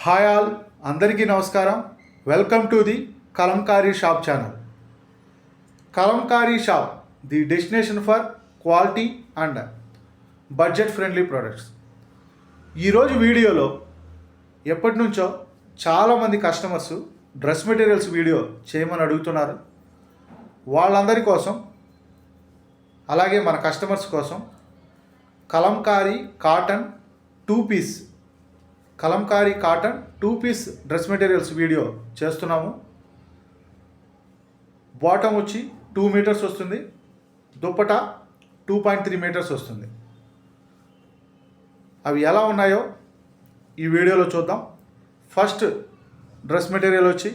Hi all, అందరికీ నమస్కారం. Welcome to the Kalamkari shop channel. Kalamkari shop, the destination for quality and budget friendly products. ఈరోజు వీడియోలో ఎప్పటి నుంచో చాలామంది కస్టమర్స్ డ్రెస్ మెటీరియల్స్ వీడియో చేయమని అడుగుతున్నారు. వాళ్ళందరి కోసం, అలాగే మన కస్టమర్స్ కోసం Kalamkari cotton 2 piece Kalamkari cotton 2 piece dress materials video చేస్తున్నాము. బాటమ్ వచ్చి 2 మీటర్స్ వస్తుంది, దుప్పటా 2.3 మీటర్స్ వస్తుంది. అవి ఎలా ఉన్నాయో ఈ వీడియోలో చూద్దాం. ఫస్ట్ డ్రెస్ మెటీరియల్ వచ్చి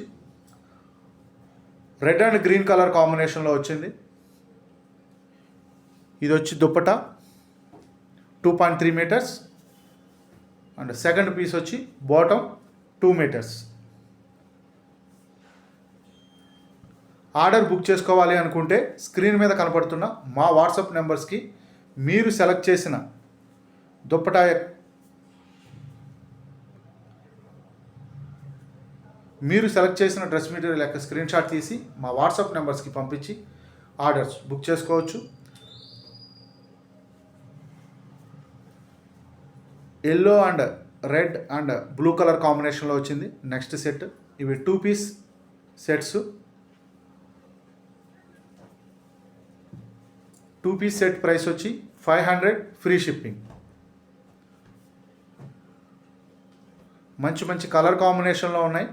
రెడ్ అండ్ గ్రీన్ కలర్ కాంబినేషన్లో వచ్చింది. ఇది వచ్చి dupatta 2.3 metres and second piece వచ్చి బాటమ్ 2 మీటర్స్. ఆర్డర్ బుక్ చేసుకోవాలి అనుకుంటే స్క్రీన్ మీద కనపడుతున్న మా వాట్సాప్ నెంబర్స్కి మీరు సెలెక్ట్ చేసిన దుప్పటా డ్రెస్ మెటీరియల్ యొక్క స్క్రీన్ షాట్ తీసి మా వాట్సాప్ నెంబర్స్కి పంపించి ఆర్డర్స్ బుక్ చేసుకోవచ్చు. Yellow and red and blue colour కాంబినేషన్లో వచ్చింది నెక్స్ట్ సెట్. ఇవి 2 piece sets. 2 piece set price వచ్చి 500 ఫ్రీ షిప్పింగ్. మంచి మంచి కలర్ కాంబినేషన్లో ఉన్నాయి.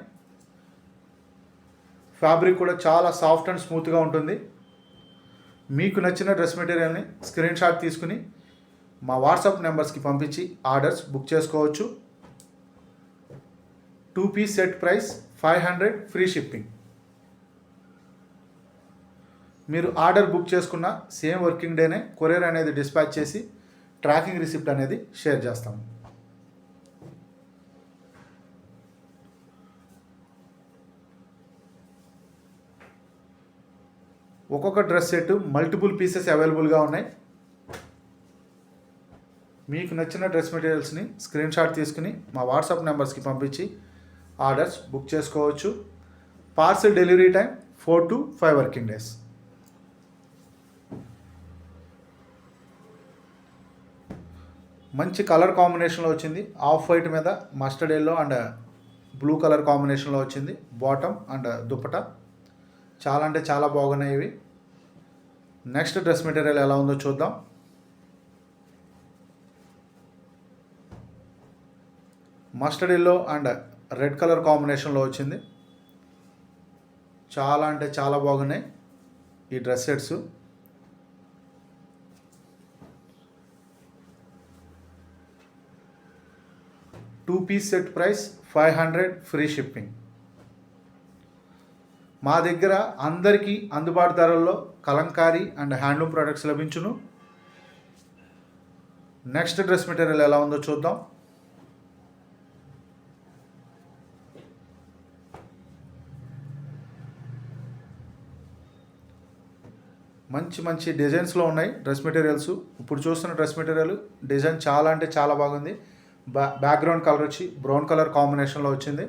ఫ్యాబ్రిక్ కూడా చాలా సాఫ్ట్ అండ్ స్మూత్గా ఉంటుంది. మీకు నచ్చిన డ్రెస్ మెటీరియల్ని స్క్రీన్ షాట్ తీసుకుని మా వాట్సాప్ నెంబర్స్కి పంపించి ఆర్డర్స్ బుక్ చేసుకోవచ్చు. 2 piece set price 500 free shipping. మీరు ఆర్డర్ బుక్ చేసుకున్న సేమ్ వర్కింగ్ డేనే కొరియర్ అనేది డిస్పాచ్ చేసి ట్రాకింగ్ రిసిప్ట్ అనేది షేర్ చేస్తాము. ఒక్కొక్క డ్రెస్ సెట్ మల్టిపుల్ పీసెస్ అవైలబుల్గా ఉన్నాయి. మీకు నచ్చిన డ్రెస్ మెటీరియల్స్ని స్క్రీన్ షాట్ తీసుకుని మా వాట్సాప్ నెంబర్స్కి పంపించి ఆర్డర్స్ బుక్ చేసుకోవచ్చు. Parcel delivery time 4 to 5 working days. మంచి కలర్ కాంబినేషన్లో వచ్చింది. ఆఫ్ వైట్ మీద mustard yellow and blue colour కాంబినేషన్లో వచ్చింది బాటమ్ అండ్ దుప్పటా. చాలా అంటే చాలా బాగున్నాయి ఇవి. నెక్స్ట్ డ్రెస్ మెటీరియల్ ఎలా ఉందో చూద్దాం. Mustard yellow and red colour కాంబినేషన్లో వచ్చింది. చాలా అంటే చాలా బాగున్నాయి ఈ dress sets. Two piece set price 500 free shipping. మా దగ్గర అందరికీ అందుబాటు ధరల్లో కలంకారీ అండ్ హ్యాండ్లూమ్ ప్రొడక్ట్స్ లభించును. నెక్స్ట్ డ్రెస్ మెటీరియల్ ఎలా ఉందో చూద్దాం. మంచి మంచి డిజైన్స్లో ఉన్నాయి డ్రెస్ మెటీరియల్స్. ఇప్పుడు చూస్తున్న డ్రెస్ మెటీరియల్ డిజైన్ చాలా అంటే చాలా బాగుంది. బ్యాక్గ్రౌండ్ కలర్ వచ్చి బ్రౌన్ కలర్ కాంబినేషన్లో వచ్చింది.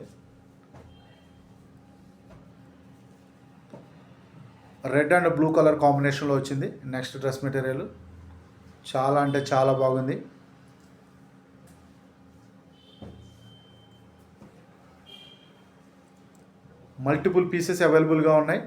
రెడ్ అండ్ బ్లూ కలర్ కాంబినేషన్లో వచ్చింది నెక్స్ట్ డ్రెస్ మెటీరియల్. చాలా అంటే చాలా బాగుంది. మల్టిపుల్ పీసెస్ అవైలబుల్గా ఉన్నాయి.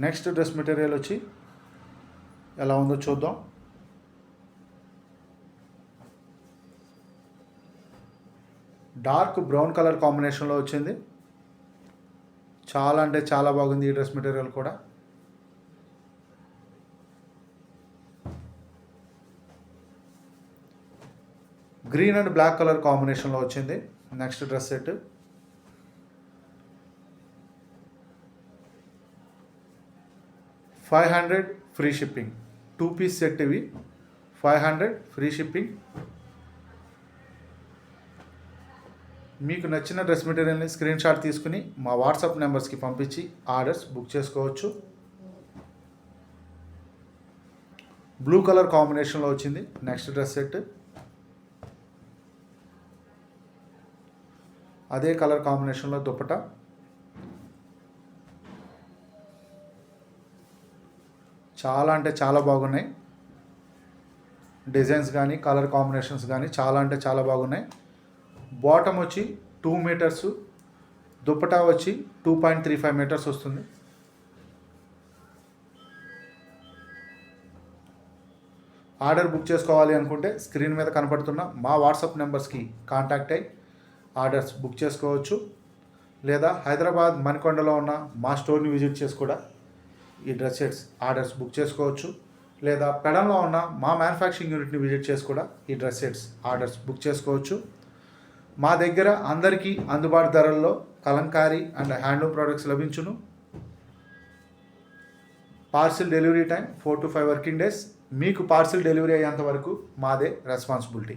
నెక్స్ట్ డ్రెస్ మెటీరియల్ వచ్చి ఎలా ఉందో చూద్దాం. డార్క్ బ్రౌన్ కలర్ కాంబినేషన్లో వచ్చింది. చాలా అంటే చాలా బాగుంది ఈ డ్రెస్ మెటీరియల్ కూడా. గ్రీన్ అండ్ బ్లాక్ కలర్ కాంబినేషన్లో వచ్చింది next dress set. 500 free shipping. 2 piece set ఇవి. 500 ఫ్రీ షిప్పింగ్. మీకు నచ్చిన డ్రెస్ మెటీరియల్ని స్క్రీన్ షాట్ తీసుకుని మా వాట్సాప్ నెంబర్స్కి పంపించి ఆర్డర్స్ బుక్ చేసుకోవచ్చు. బ్లూ కలర్ కాంబినేషన్లో వచ్చింది నెక్స్ట్ డ్రెస్ సెట్. అదే కలర్ కాంబినేషన్లో దుపట్టా. చాలా అంటే చాలా బాగున్నాయి. డిజైన్స్ కానీ కలర్ కాంబినేషన్స్ కానీ చాలా అంటే చాలా బాగున్నాయి. బాటమ్ వచ్చి 2 మీటర్స్, దుపట్టా వచ్చి 2.35 మీటర్స్ వస్తుంది. ఆర్డర్ బుక్ చేసుకోవాలి అనుకుంటే స్క్రీన్ మీద కనపడుతున్న మా వాట్సాప్ నెంబర్స్కి కాంటాక్ట్ అయ్యి ఆర్డర్స్ బుక్ చేసుకోవచ్చు. లేదా హైదరాబాద్ మణికొండలో ఉన్న మా స్టోర్ని విజిట్ చేసి కూడా ఈ డ్రెస్ సెట్స్ ఆర్డర్స్ బుక్ చేసుకోవచ్చు. లేదా పెడంలో ఉన్న మా మ్యానుఫ్యాక్చరింగ్ యూనిట్ని విజిట్ చేసి కూడా ఈ డ్రెస్ సెట్స్ ఆర్డర్స్ బుక్ చేసుకోవచ్చు. మా దగ్గర అందరికీ అందుబాటు ధరల్లో కలంకారీ అండ్ హ్యాండ్లూమ్ ప్రోడక్ట్స్ లభించును. Parcel delivery time 4 to 5 working days. మీకు పార్సిల్ డెలివరీ అయ్యేంత వరకు మాదే responsibility.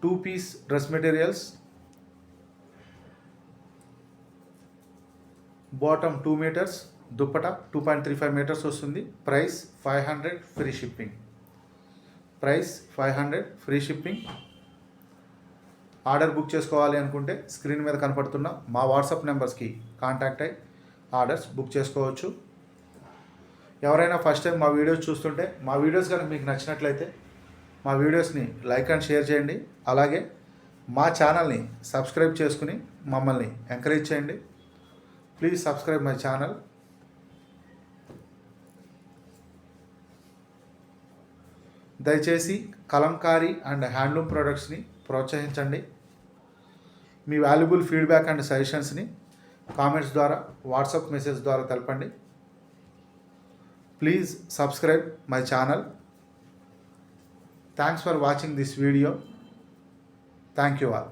Two piece dress materials. Bottom 2 metres, దుప్పట 2.35 మీటర్స్ వస్తుంది. Price 500 free shipping. Price 500 free shipping. Order book చేసుకోవాలి అనుకుంటే స్క్రీన్ మీద కనపడుతున్న మా వాట్సాప్ నెంబర్స్కి కాంటాక్ట్ అయ్యి ఆర్డర్స్ బుక్ చేసుకోవచ్చు. ఎవరైనా ఫస్ట్ టైం మా వీడియోస్ చూస్తుంటే మా వీడియోస్ కనుక మీకు నచ్చినట్లయితే మా వీడియోస్ని లైక్ అండ్ షేర్ చేయండి. అలాగే మా ఛానల్ని సబ్స్క్రైబ్ చేసుకుని మమ్మల్ని ఎంకరేజ్ చేయండి. Please subscribe my channel. దయచేసి కలంకారీ అండ్ హ్యాండ్లూమ్ ప్రోడక్ట్స్ని ప్రోత్సహించండి. మీ వాల్యుబుల్ ఫీడ్బ్యాక్ అండ్ సజెషన్స్ని కామెంట్స్ ద్వారా, వాట్సాప్ మెసేజ్ ద్వారా తెలపండి. Please subscribe my channel. Thanks for watching this video. Thank you all.